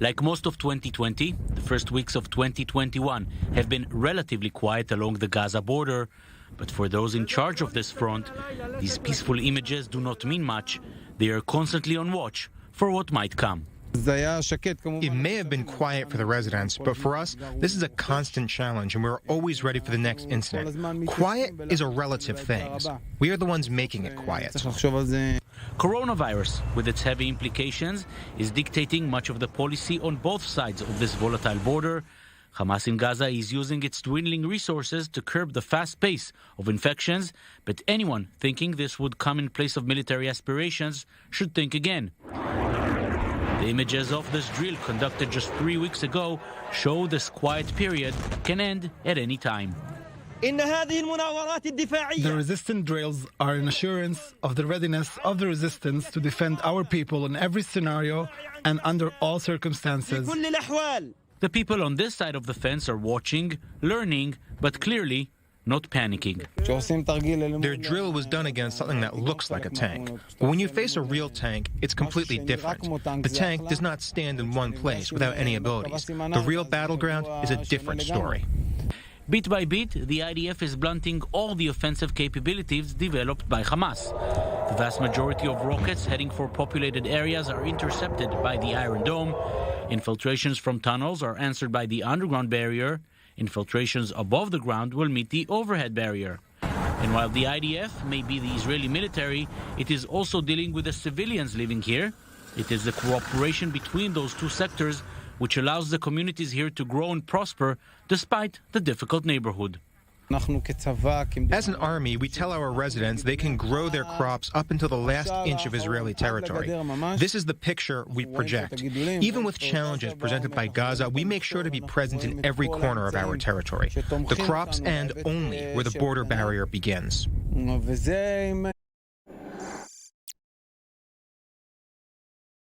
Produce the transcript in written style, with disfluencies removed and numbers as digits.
Like most of 2020, the first weeks of 2021 have been relatively quiet along the Gaza border. But for those in charge of this front, these peaceful images do not mean much. They are constantly on watch for what might come. It may have been quiet for the residents, but for us, this is a constant challenge, and we're always ready for the next incident. Quiet is a relative thing. We are the ones making it quiet. Coronavirus, with its heavy implications, is dictating much of the policy on both sides of this volatile border. Hamas in Gaza is using its dwindling resources to curb the fast pace of infections, but anyone thinking this would come in place of military aspirations should think again. The images of this drill conducted just 3 weeks ago show this quiet period can end at any time. The resistance drills are an assurance of the readiness of the resistance to defend our people in every scenario and under all circumstances. The people on this side of the fence are watching, learning, but clearly not panicking. Their drill was done against something that looks like a tank. But when you face a real tank, it's completely different. The tank does not stand in one place without any abilities. The real battleground is a different story. Bit by bit, the IDF is blunting all the offensive capabilities developed by Hamas. The vast majority of rockets heading for populated areas are intercepted by the Iron Dome. Infiltrations from tunnels are answered by the underground barrier. Infiltrations above the ground will meet the overhead barrier. And while the IDF may be the Israeli military, it is also dealing with the civilians living here. It is the cooperation between those two sectors which allows the communities here to grow and prosper despite the difficult neighborhood. As an army, we tell our residents they can grow their crops up until the last inch of Israeli territory. This is the picture we project. Even with challenges presented by Gaza, we make sure to be present in every corner of our territory. The crops end only where the border barrier begins.